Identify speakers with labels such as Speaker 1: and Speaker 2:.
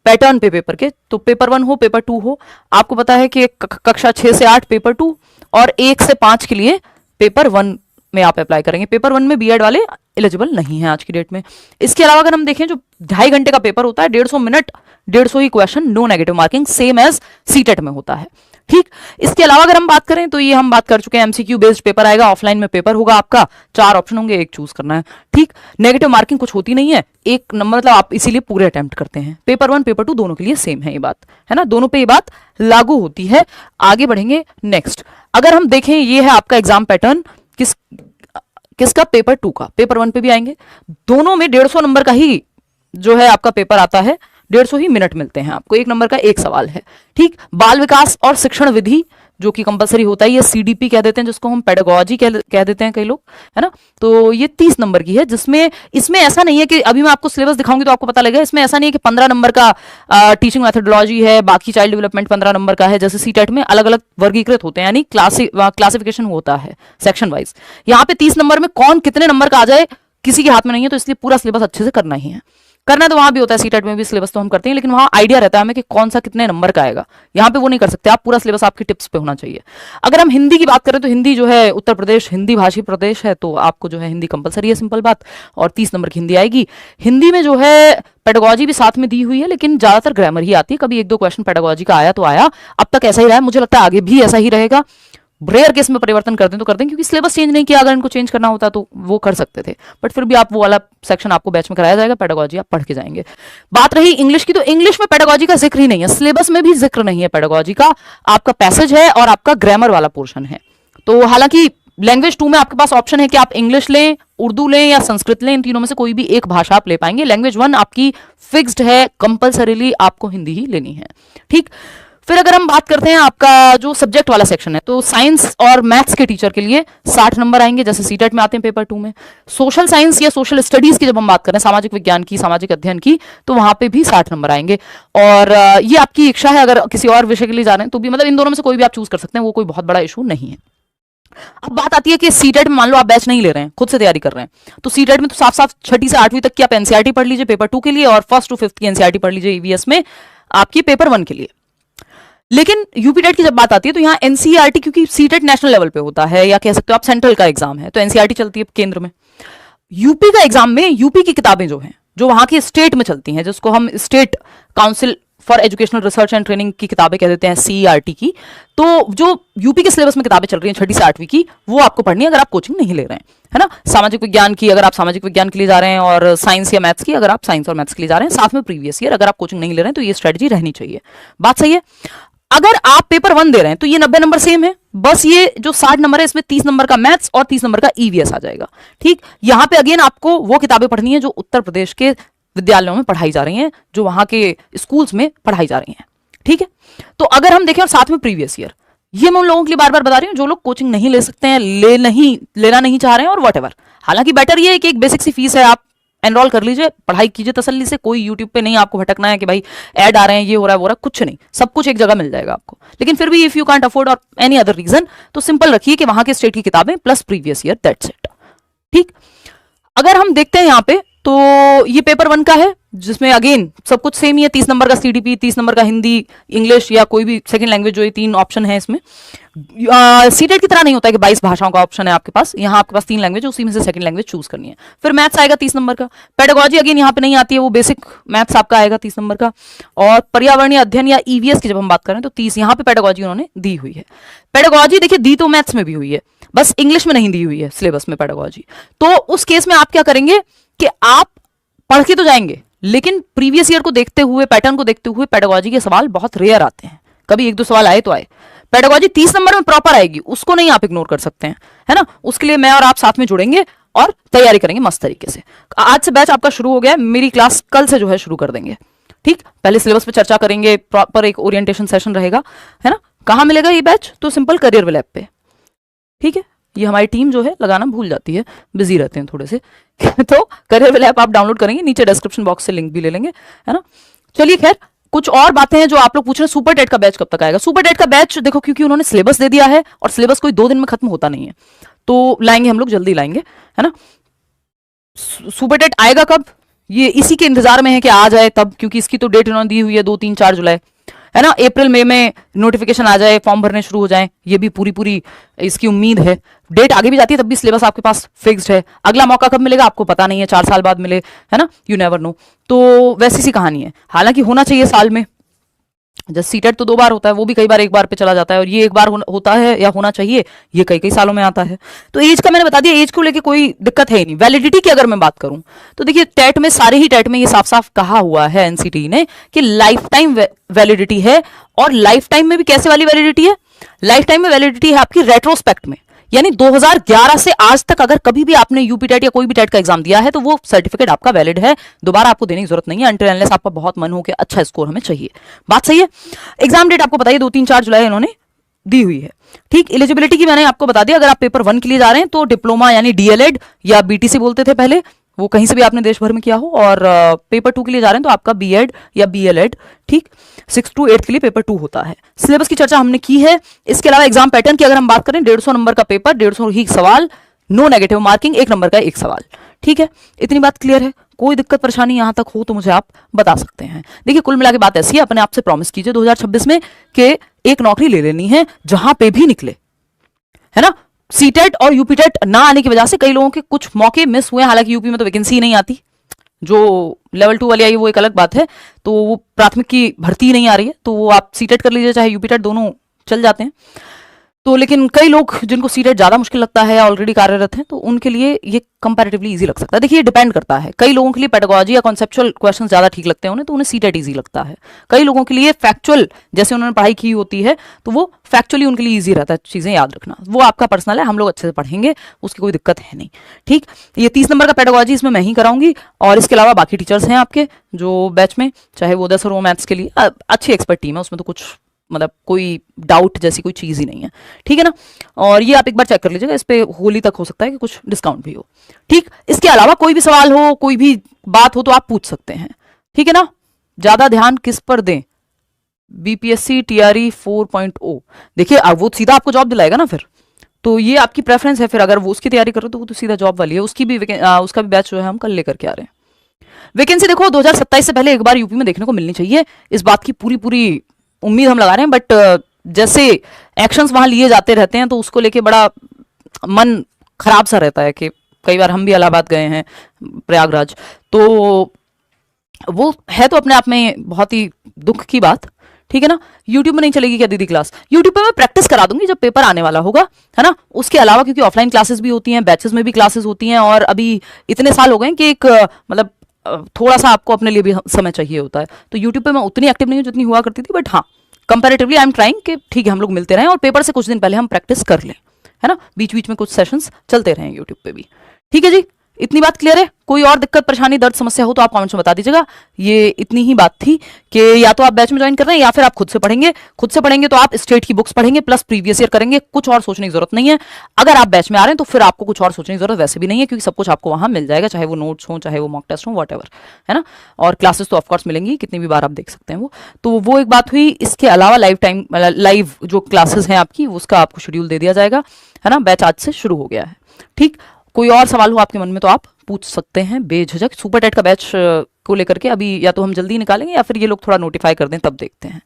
Speaker 1: Pattern पे paper के, तो पेपर 1 हो पेपर 2 हो, आपको पता है कि कक्षा 6 से 8 पेपर 2 और 1 से 5 के लिए पेपर 1 में आप अप्लाई करेंगे। पेपर 1 में बीएड वाले एलिजिबल नहीं है आज की डेट में। इसके अलावा अगर हम देखें जो 2.5 घंटे का पेपर होता है, 150 मिनट, 150 ही question, no negative marking, same as CTET में होता है। ठीक, इसके अलावा अगर हम बात करें तो ये हम बात कर चुके हैं, एमसीक्यू बेस्ड पेपर आएगा, ऑफलाइन में पेपर होगा आपका, 4 ऑप्शन होंगे, एक चूज करना है। ठीक, नेगेटिव मार्किंग कुछ होती नहीं है, 1 नंबर मतलब आप इसीलिए पूरे अटेम्प्ट करते हैं। पेपर 1 पेपर 2 दोनों के लिए सेम है, ये बात है ना, दोनों पे ये बात लागू होती है। आगे बढ़ेंगे नेक्स्ट, अगर हम देखें ये है आपका एग्जाम पैटर्न किसका, पेपर 2 का। पेपर 1 पे भी आएंगे, दोनों में 150 नंबर का ही जो है आपका पेपर आता है, 150 ही मिनट मिलते हैं आपको, 1 नंबर का 1 सवाल है। ठीक, बाल विकास और शिक्षण विधि जो कि कंपलसरी होता है, ये सीडीपी कह देते हैं, जिसको हम पेडागोजी कह देते हैं कई लोग, है ना। तो ये 30 नंबर की है, जिसमें इसमें ऐसा नहीं है कि अभी मैं आपको सिलेबस दिखाऊंगी तो आपको पता लगेगा, इसमें ऐसा नहीं है कि 15 नंबर का टीचिंग मेथोडोलॉजी है, बाकी चाइल्ड डेवलपमेंट 15 नंबर का है, जैसे सीटेट में अलग अलग वर्गीकृत होते हैं, यानी क्लासिफिकेशन होता है सेक्शन वाइज। यहाँ पे 30 नंबर में कौन कितने नंबर का आ जाए किसी के हाथ में नहीं है, तो इसलिए पूरा सिलेबस अच्छे से करना ही है। करना तो वहां भी होता है, सीटेट में भी सिलेबस तो हम करते हैं, लेकिन वहां आइडिया रहता है हमें कि कौन सा कितने नंबर का आएगा, यहाँ पे वो नहीं कर सकते आप, पूरा सिलेबस आपकी टिप्स पे होना चाहिए। अगर हम हिंदी की बात करें तो हिंदी जो है, उत्तर प्रदेश हिंदी भाषी प्रदेश है, तो आपको जो है हिंदी कंपलसरी है, सिंपल बात, और 30 नंबर की हिंदी आएगी। हिंदी में जो है पेडागोजी भी साथ में दी हुई है, लेकिन ज्यादातर ग्रामर ही आती है, कभी 1-2 क्वेश्चन पेडागोजी का आया तो आया, अब तक ऐसा ही रहा है, मुझे लगता है आगे भी ऐसा ही रहेगा। रेयर केस में परिवर्तन करते हैं तो करते हैं, क्योंकि सिलेबस चेंज नहीं किया, अगर इनको चेंज करना होता तो वो कर सकते थे, बट फिर भी आप वो वाला सेक्शन आपको बैच में कराया जाएगा, पेडागोजी आप पढ़ के जाएंगे। बात रही इंग्लिश की, तो इंग्लिश में पेडागोजी का जिक्र ही नहीं है, सिलेबस में भी जिक्र नहीं है पेडागोजी का, आपका पैसेज है और आपका ग्रामर वाला पोर्शन है। तो हालांकि लैंग्वेज 2 में आपके पास ऑप्शन है कि आप इंग्लिश लें, उर्दू लें या संस्कृत लें, इन तीनों में से कोई भी एक भाषा आप ले पाएंगे। लैंग्वेज 1 आपकी फिक्स्ड है, कंपलसरीली आपको हिंदी ही लेनी है। ठीक, फिर अगर हम बात करते हैं आपका जो सब्जेक्ट वाला सेक्शन है, तो साइंस और मैथ्स के टीचर के लिए 60 नंबर आएंगे, जैसे सीटेट में आते हैं पेपर 2 में। सोशल साइंस या सोशल स्टडीज की जब हम बात करें, सामाजिक विज्ञान की, सामाजिक अध्ययन की, तो वहां पे भी 60 नंबर आएंगे। और ये आपकी इच्छा है, अगर किसी और विषय के लिए जा रहे हैं तो भी, मतलब इन दोनों में से कोई भी आप चूज कर सकते हैं, वो कोई बहुत बड़ा इशू नहीं है। अब बात आती है कि सीटेट में मान लो आप बैच नहीं ले रहे हैं, खुद से तैयारी कर रहे हैं, तो सीटेट में तो साफ साफ 6ठी से 8वीं तक की आप एनसीईआरटी पढ़ लीजिए पेपर 2 के लिए, और 1st to 5th की एनसीईआरटी पढ़ लीजिए ईवीएस में आपकी पेपर 1 के लिए। लेकिन यूपीटेट की जब बात आती है तो यहाँ एनसीईआरटी, क्योंकि सीटेट नेशनल लेवल पे होता है, या कह सकते हो आप सेंट्रल का एग्जाम है, तो एनसीईआरटी चलती है केंद्र में। यूपी का एग्जाम में यूपी की किताबें जो हैं, जो वहां की स्टेट में चलती हैं, जिसको हम state council for educational research and training की किताबें कह देते हैं, सीईआरटी की, तो जो यूपी के सिलेबस में किताबें चल रही हैं 6ठी से 8वीं की, वो आपको पढ़नी है अगर आप कोचिंग नहीं ले रहे हैं, है ना। सामाजिक विज्ञान की अगर आप सामाजिक विज्ञान के लिए जा रहे हैं, और साइंस या मैथ्स की अगर आप साइंस और मैथ्स के लिए जा रहे हैं, साथ में प्रीवियस ईयर अगर आप कोचिंग नहीं ले रहे हैं, तो ये स्ट्रेटजी रहनी चाहिए। बात सही है। अगर आप पेपर 1 दे रहे हैं तो ये 90 नंबर सेम है, बस ये जो 60 नंबर है इसमें 30 नंबर का मैथ्स और 30 नंबर का ईवीएस आ जाएगा। ठीक, यहां पे अगेन आपको वो किताबें पढ़नी है जो उत्तर प्रदेश के विद्यालयों में पढ़ाई जा रही हैं, जो वहां के स्कूल्स में पढ़ाई जा रही हैं। ठीक है, तो अगर हम देखें और साथ में प्रीवियस ईयर, ये मैं उन लोगों के लिए बार बार बता रही हूँ जो लोग कोचिंग नहीं ले सकते हैं, लेना नहीं चाह रहे हैं, और वॉटेवर। हालांकि बेटर ये है कि एक बेसिक सी फीस है, आप एनरोल कर लीजिए, पढ़ाई कीजिए तसल्ली से, कोई यूट्यूब पे नहीं आपको भटकना है कि भाई ऐड आ रहे हैं, ये हो रहा है वो रहा है, कुछ नहीं, सब कुछ एक जगह मिल जाएगा आपको। लेकिन फिर भी इफ यू कांट अफोर्ड और एनी अदर रीजन, तो सिंपल रखिए कि वहां के स्टेट की किताबें plus previous year, that's it. ठीक, अगर हम देखते हैं यहाँ पे तो ये पेपर 1 का है, जिसमें अगेन सब कुछ सेम ही है, 30 नंबर का सीडीपी, 30 नंबर का हिंदी, इंग्लिश या कोई भी सेकंड लैंग्वेज, जो ये 3 ऑप्शन है इसमें। सीटेट की तरह नहीं होता है कि 22 भाषाओं का ऑप्शन है आपके पास, यहाँ आपके पास 3 लैंग्वेज, उसी में से सेकंड लैंग्वेज चूज करनी है। फिर मैथ्स आएगा 30 नंबर का, पेडागोजी अगेन यहाँ पे नहीं आती है, वो बेसिक मैथ्स आपका आएगा 30 नंबर का, और पर्यावरणीय अध्ययन या ईवीएस की जब हम बात करें तो 30 यहाँ पे पेडागोजी उन्होंने दी हुई है। पेडागोजी देखिए दी तो मैथ्स में भी हुई है, बस इंग्लिश में नहीं दी हुई है सिलेबस में पेडागोजी। तो उस केस में आप क्या करेंगे कि आप पढ़ के तो जाएंगे, लेकिन प्रीवियस ईयर को देखते हुए, पैटर्न को देखते हुए पेडागोजी के सवाल बहुत रेयर आते हैं, कभी 1-2 सवाल आए तो आए। पेडागोजी 30 नंबर में प्रॉपर आएगी, उसको नहीं आप इग्नोर कर सकते हैं, है ना। उसके लिए मैं और आप साथ में जुड़ेंगे और तैयारी करेंगे मस्त तरीके से। आज से बैच आपका शुरू हो गया है, मेरी क्लास कल से जो है शुरू कर देंगे। ठीक, पहले सिलेबस पे चर्चा करेंगे, प्रॉपर एक ओरिएंटेशन सेशन रहेगा, है ना। कहाँ मिलेगा ये बैच? तो सिंपल करियर विल ऐप पे। ठीक है, ये हमारी टीम जो है लगाना भूल जाती है, बिजी रहते हैं थोड़े से तो करियर विल ऐप आप डाउनलोड करेंगे, नीचे डिस्क्रिप्शन बॉक्स से लिंक भी ले लेंगे, है ना। चलिए खैर, कुछ और बातें हैं जो आप लोग पूछ रहे हैं। सुपर टेट का बैच कब तक आएगा? सुपर टेट का बैच देखो, क्योंकि उन्होंने सिलेबस दे दिया है और सिलेबस कोई 2 दिन में खत्म होता नहीं है, तो लाएंगे हम लोग, जल्दी लाएंगे, है ना। सुपर टेट आएगा कब ये इसी के इंतजार में है कि आ जाए तब, क्योंकि इसकी तो डेट इन्होंने दी हुई है 2, 3, 4 जुलाई, है ना। अप्रैल मई में नोटिफिकेशन आ जाए, फॉर्म भरने शुरू हो जाए, ये भी पूरी पूरी इसकी उम्मीद है। डेट आगे भी जाती है तब भी सिलेबस आपके पास फिक्स्ड है। अगला मौका कब मिलेगा आपको पता नहीं है, 4 साल बाद मिले, है ना, यू नेवर नो। तो वैसी सी कहानी है। हालांकि होना चाहिए साल में, जैसे सीटेट तो 2 बार होता है, वो भी कई बार 1 बार पे चला जाता है, और ये 1 बार होता है या होना चाहिए, ये कई कई सालों में आता है। तो एज का मैंने बता दिया, एज को लेके कोई दिक्कत है ही नहीं। वैलिडिटी की अगर मैं बात करूं तो देखिए टेट में, सारे ही टेट में ये साफ साफ कहा हुआ है एनसीटी ने कि लाइफ टाइम वैलिडिटी है। और लाइफ टाइम में भी कैसे वाली वैलिडिटी है? लाइफ टाइम में वैलिडिटी है आपकी रेट्रोस्पेक्ट में, यानी 2011 से आज तक अगर कभी भी आपने यूपी टेट या कोई भी टेट का एग्जाम दिया है तो वो सर्टिफिकेट आपका वैलिड है, दोबारा आपको देने की जरूरत नहीं है, अनटिल अनलेस आपका बहुत मन हो कि अच्छा स्कोर हमें चाहिए। बात सही है। एग्जाम डेट आपको बताइए 2, 3, 4 जुलाई इन्होंने दी हुई है। ठीक, एलिजिबिलिटी की मैंने आपको बता दिया। अगर आप पेपर 1 के लिए जा रहे हैं तो डिप्लोमा यानी डीएलएड या बीटीसी बोलते थे पहले, वो कहीं से भी आपने देश भर में किया हो, और पेपर 2 के लिए जा रहे हैं तो आपका बीएड या बीएलएड, ठीक, 6 to 8 के लिए पेपर 2 होता है। सिलेबस की चर्चा हमने की है। इसके अलावा एग्जाम पैटर्न की अगर हम बात करें, 150 नंबर का पेपर, 150 ही सवाल, नो नेगेटिव मार्किंग, 1 नंबर का 1 सवाल। ठीक है, इतनी बात क्लियर है। कोई दिक्कत परेशानी यहां तक हो तो मुझे आप बता सकते हैं। देखिए कुल मिला के बात ऐसी है, अपने आप से प्रॉमिस कीजिए 2026 में कि एक नौकरी ले लेनी है जहां पे भी निकले, है ना। सीटेट और यूपीटेट ना आने की वजह से कई लोगों के कुछ मौके मिस हुए, हालांकि यूपी में तो वैकेंसी नहीं आती, जो लेवल 2 वाली आई वो एक अलग बात है, तो वो प्राथमिक की भर्ती नहीं आ रही है, तो वो आप सीटेट कर लीजिए चाहे यूपीटेट, दोनों चल जाते हैं। तो लेकिन कई लोग जिनको सीटेट ज्यादा मुश्किल लगता है या ऑलरेडी कार्यरत हैं, तो उनके लिए ये कंपैरेटिवली इजी लग सकता है। देखिए डिपेंड करता है, कई लोगों के लिए पेडागोजी या कॉन्सेप्चुअल क्वेश्चन ज्यादा ठीक लगते हैं उन्हें, तो उन्हें सीटेट इजी लगता है। कई लोगों के लिए फैक्चुअल, जैसे उन्होंने पढ़ाई की होती है तो वो फैक्चुअली उनके लिए ईजी रहता है चीजें याद रखना। वो आपका पर्सनल है, हम लोग अच्छे से पढ़ेंगे, उसकी कोई दिक्कत है नहीं। ठीक, ये 30 नंबर का पेडागोजी इसमें मैं ही कराऊंगी, और इसके अलावा बाकी टीचर्स हैं आपके जो बैच में, चाहे वो 10 और वो मैथ्स के लिए अच्छी एक्सपर्ट टीम है, उसमें तो कुछ मतलब कोई डाउट जैसी कोई चीज ही नहीं है। ठीक है ना, और ये आप एक बार चेक कर लीजिएगा, इस पे होली तक हो सकता है कि कुछ डिस्काउंट भी हो। ठीक, इसके अलावा कोई भी सवाल हो, कोई भी बात हो तो आप पूछ सकते हैं। ठीक है ना, ज्यादा ध्यान किस पर दें? बीपीएससी टीआरई 4.0, देखिए अब वो सीधा आपको जॉब दिलाएगा ना, फिर तो ये आपकी प्रेफरेंस है। फिर अगर वो उसकी तैयारी करो तो वो तो सीधा जॉब वाली है, उसकी भी उसका भी बैच जो है हम कल लेकर के आ रहे हैं। वैकेंसी देखो 2027 से पहले एक बार यूपी में देखने को मिलनी चाहिए, इस बात की पूरी पूरी उम्मीद हम लगा रहे हैं। बट जैसे एक्शंस वहां लिए जाते रहते हैं तो उसको लेके बड़ा मन खराब सा रहता है कि कई बार हम भी इलाहाबाद गए हैं, प्रयागराज, तो वो है तो अपने आप में बहुत ही दुख की बात। ठीक है ना, यूट्यूब में नहीं चलेगी क्या दीदी क्लास? यूट्यूब पे मैं प्रैक्टिस करा दूंगी जब पेपर आने वाला होगा, है ना। उसके अलावा क्योंकि ऑफलाइन क्लासेस भी होती हैं, बैचेस में भी क्लासेस होती हैं, और अभी इतने साल हो गए कि एक मतलब थोड़ा सा आपको अपने लिए भी समय चाहिए होता है। तो यूट्यूब पे मैं उतनी एक्टिव नहीं हूँ जितनी हुआ करती थी, बट हाँ कंपैरेटिवली आई एम ट्राइंग कि ठीक है हम लोग मिलते रहें और पेपर से कुछ दिन पहले हम प्रैक्टिस कर लें, है ना, बीच बीच में कुछ सेशंस चलते रहें यूट्यूब पे भी। ठीक है जी, इतनी बात क्लियर है? कोई और दिक्कत परेशानी दर्द समस्या हो तो आप कमेंट्स में बता दीजिएगा। ये इतनी ही बात थी कि या तो आप बैच में ज्वाइन कर रहे हैं या फिर आप खुद से पढ़ेंगे। खुद से पढ़ेंगे तो आप स्टेट की बुक्स पढ़ेंगे प्लस प्रीवियस ईयर करेंगे, कुछ और सोचने की जरूरत नहीं है। अगर आप बैच में आ रहे हैं तो फिर आपको कुछ और सोचने की जरूरत वैसे भी नहीं है, क्योंकि सब कुछ आपको वहां मिल जाएगा, चाहे वो नोट्स हो, चाहे वो मॉक टेस्ट हो, वॉट एवर, है ना। और क्लासेस तो ऑफकोर्स मिलेंगी, कितनी भी बार आप देख सकते हैं वो। तो वो एक बात हुई। इसके अलावा लाइव जो क्लासेस हैं आपकी, उसका आपको शेड्यूल दे दिया जाएगा, है ना। बैच आज से शुरू हो गया है। ठीक, कोई और सवाल हो आपके मन में तो आप पूछ सकते हैं बेझिझक। सुपर टेट का बैच को लेकर के अभी या तो हम जल्दी निकालेंगे या फिर ये लोग थोड़ा नोटिफाई कर दें तब देखते हैं।